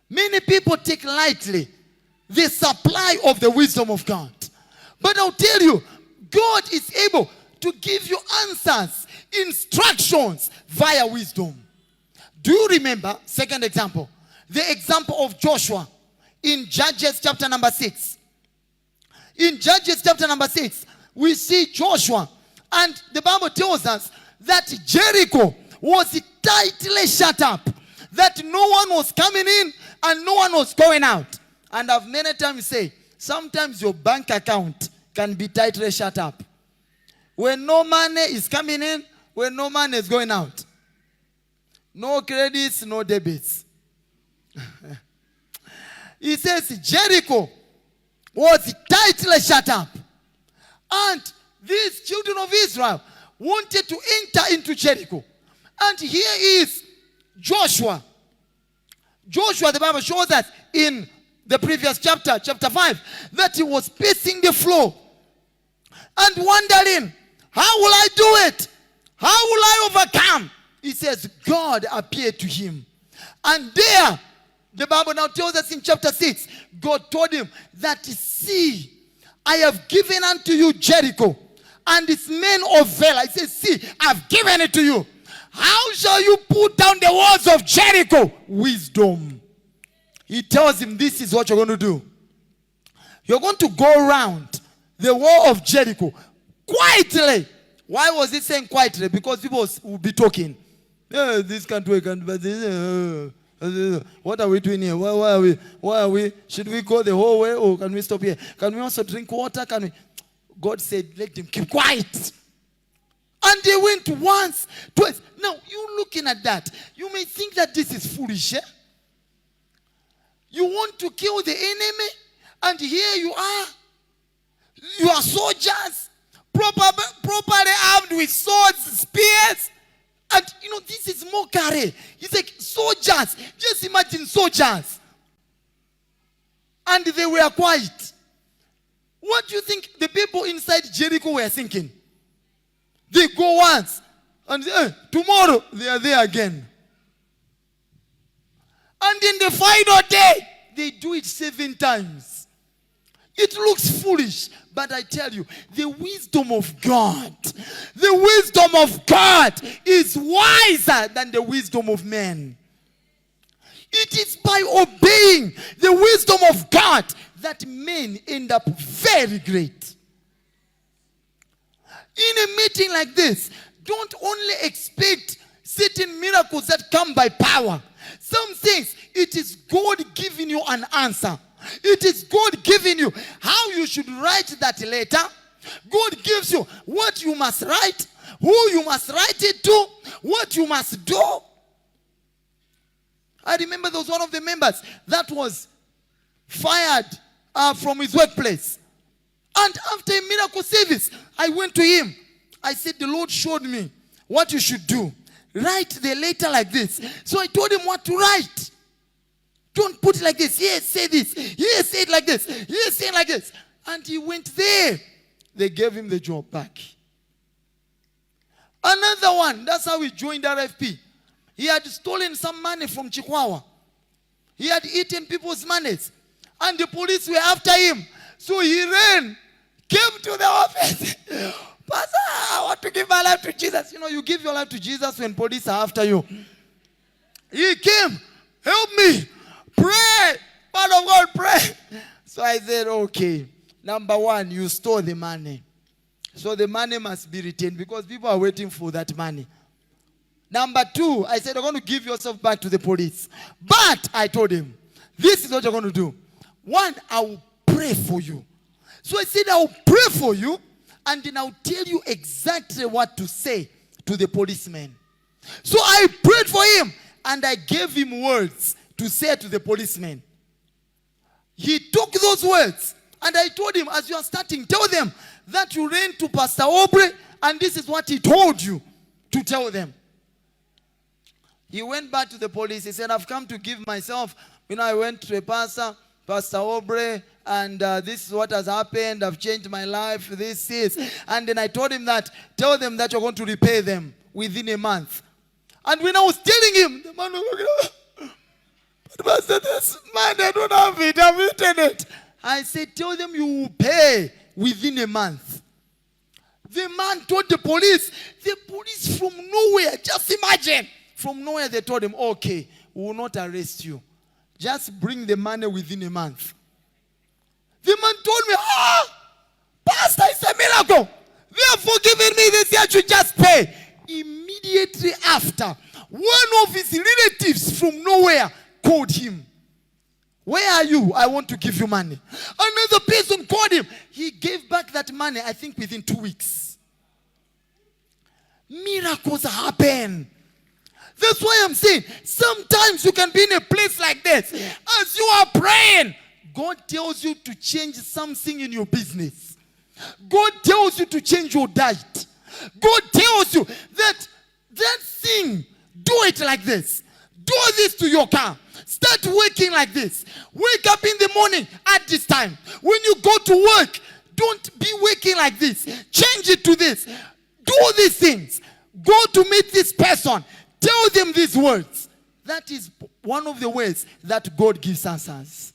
Many people take lightly the supply of the wisdom of God. But I'll tell you, God is able to give you answers, instructions via wisdom. Do you remember, second example, the example of Joshua in Judges chapter number 6. In Judges chapter number 6, we see Joshua, and the Bible tells us that Jericho was tightly shut up, that no one was coming in and no one was going out. And I've many times said, sometimes your bank account can be tightly shut up. When no money is coming in, when no money is going out. No credits, no debits. He says Jericho was tightly shut up. And these children of Israel wanted to enter into Jericho. And here is Joshua. Joshua, the Bible shows us in the previous chapter, chapter 5, that he was pacing the floor and wondering, how will I do it? How will I overcome? He says, God appeared to him. And there, the Bible now tells us in chapter 6, God told him that, see, I have given unto you Jericho and its men of valor. He says, see, I've given it to you. How shall you put down the walls of Jericho? Wisdom. He tells him, this is what you're going to do. You're going to go around the wall of Jericho quietly. Why was he saying quietly? Because people will be talking. This can't work. What are we doing here? Why are we? Should we go the whole way or can we stop here? Can we also drink water? Can we? God said, let them keep quiet. And they went once, twice. Now, you looking at that, you may think that this is foolish. Eh? You want to kill the enemy, and here you are. You are soldiers, properly armed with swords, spears. And, this is mockery. It's like soldiers. Just imagine soldiers. And they were quiet. What do you think the people inside Jericho were thinking? They go once, and tomorrow they are there again. And in the final day, they do it 7 times. It looks foolish, but I tell you, the wisdom of God is wiser than the wisdom of men. It is by obeying the wisdom of God that men end up very great. In a meeting like this, don't only expect certain miracles that come by power. Some things, it is God giving you an answer. It is God giving you how you should write that letter. God gives you what you must write, who you must write it to, what you must do. I remember there was one of the members that was fired from his workplace. And after a miracle service, I went to him. I said, the Lord showed me what you should do. Write the letter like this. So I told him what to write. Don't put it like this. Yes, say this. Yes, say it like this. Yes, say it like this. And he went there. They gave him the job back. Another one, that's how he joined RFP. He had stolen some money from Chikwawa. He had eaten people's monies. And the police were after him. So he ran, came to the office. Pastor, I want to give my life to Jesus. You give your life to Jesus when police are after you. He came, help me, pray, man of God, pray. So I said, okay, number 1, you stole the money. So the money must be retained because people are waiting for that money. Number 2, I said, you're going to give yourself back to the police. But I told him, this is what you're going to do. 1, I will pray for you. So I said, I will pray for you, and then I'll tell you exactly what to say to the policeman. So I prayed for him, and I gave him words to say to the policeman. He took those words, and I told him, as you are starting, tell them that you ran to Pastor Aubrey, and this is what he told you to tell them. He went back to the police. He said, I've come to give myself. I went to a pastor, Pastor Aubrey, and this is what has happened. I've changed my life. This is. And then I told him that, tell them that you're going to repay them within a month. And when I was telling him, the man was like, Pastor, this money, I don't have it. I've eaten it. I said, tell them you will pay within a month. The man told the police from nowhere, just imagine, from nowhere they told him, okay, we will not arrest you. Just bring the money within a month. The man told me, Pastor, it's a miracle. They have forgiven me this year, you just pay. Immediately after, one of his relatives from nowhere called him. Where are you? I want to give you money. Another person called him. He gave back that money, I think, within 2 weeks. Miracles happen. That's why I'm saying, sometimes you can be in a place like this. As you are praying, God tells you to change something in your business. God tells you to change your diet. God tells you that thing, do it like this. Do this to your car. Start working like this. Wake up in the morning at this time. When you go to work, don't be working like this. Change it to this. Do these things. Go to meet this person. Tell them these words. That is one of the ways that God gives answers.